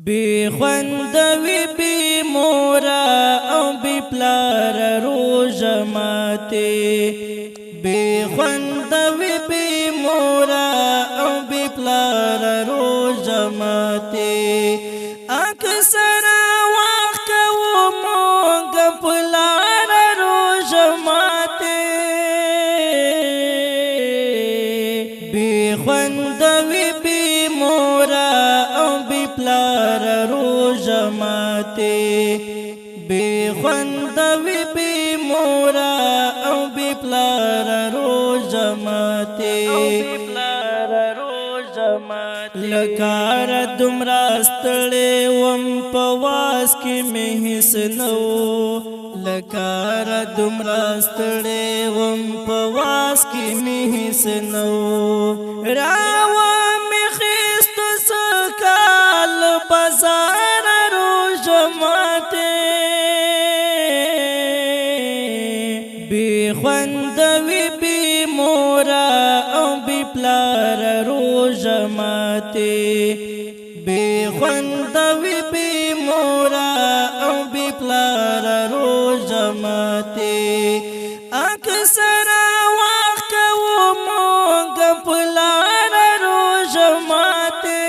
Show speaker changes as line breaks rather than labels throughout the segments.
بی خوند وی بی مورا او بی پلار روژ ماتی بی خوند وی بی مورا او بی پلار روژ ماتی اکثر وقت و مونگ پلار روژ ماتی بی خوند وی بی مورا او بی پلار روژ ماتی بی خوند وی بی مورا او بی پلار روژ ماتی لکار دمرا ستړی وم په واس کې مې هیڅ نو لکار دمرا ستړی وم په واس کې مې هیڅ نو راوه مې خیستو څه کال بازار روژ ماتی بی خوند وی بی مورا او بی پلار روژ ماتی بی خوند وی بی مورا او بی پلار روژ ماتی اکثر وقت و مونگ پلار روژ ماتی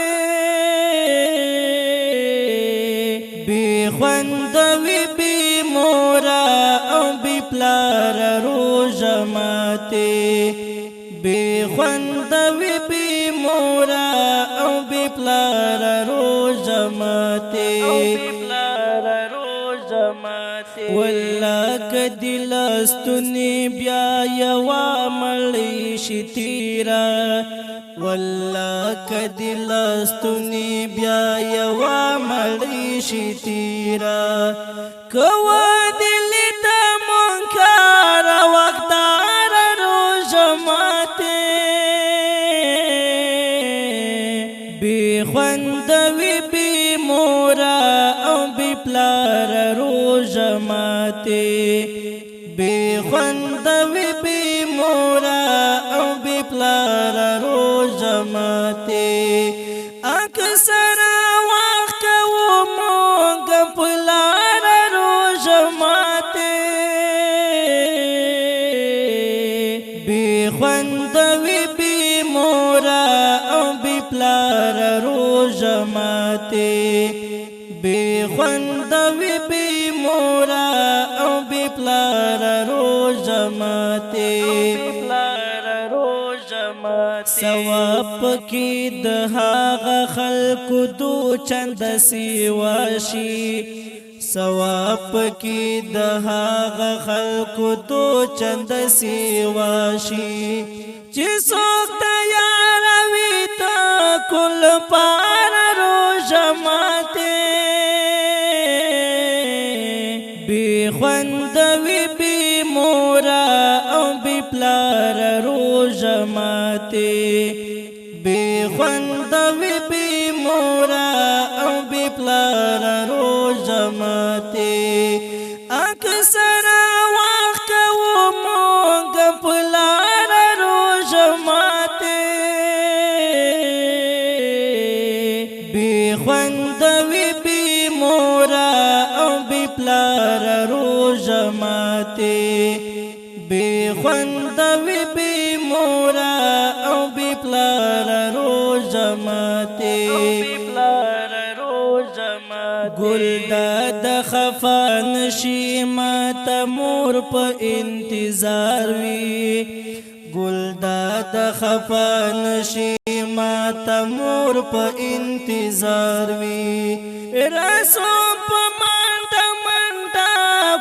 بی خوند وی بی مورا او بی پلار روژ ماتی بی خوند وی بی مورا او بی پلار روژ ماتی والله کدی لستنی بیا یوا مړی شي تیرا والله کدی لستنی بیا یوا مړی شي تیرا کو دل د منکر وقدار روژ ماتی بی خوند وی بی مورا او بی پلار روژ ماتی بی خوند وی بی مورا او بی پلار روژ ماتی اکثر وقت و مونگ پلار روژ ماتی بی خوند وی بی مورا او بی پلار روژ ماتی بی خوند وی بی مورا او بی پلار روژ ماتی ثواب کی د هغه خلکو دو چند سیواشي ثواب کی د هغه خلکو دو چند سیواشي چې څوک تیار وي تا کل پار روژ ماتی بی خوند وی بی مورا او بی پلار روژ ماتی بی خوند وی بی مورا او بی پلار روژ ماتی اکثر وقت و مونگ پلار روژ ماتی بی خوند وی بی مورا او بی پلار روژ ماتی بی خوند وی بی مورا او بی پلار روژ ماتی گل د خفا نشي ماته مور په انتظار وي گل د خفا نشي ماته مور په انتظار وي رسو په منډه منډه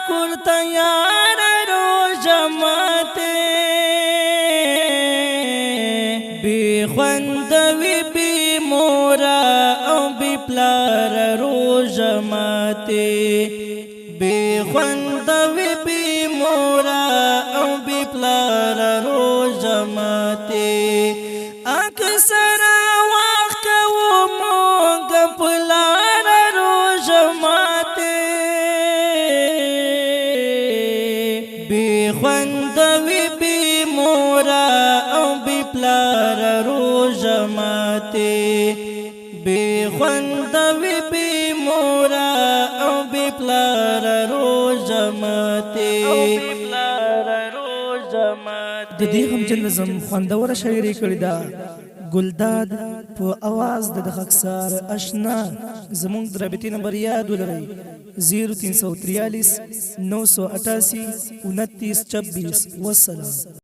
کور تیار روژ ماتی بی خوند وی بی مورا او بی پلار روژ ماتی بی خوند وی بی مورا او بی پلار روژ ماتی اکثر وقت و مونگ پلار روژ ماتی بی خوند وی بی مورا او بی پلار روژ ماتی بی خوند وی بی پلار روزه ماته
د دې غمجن نظم خوندوره شاعري کړې ده ګلداد په اواز د خاکسار اشنا. زموږ د رابطې نمبر یاد ولرئ 0343 988 29 26. والسلام.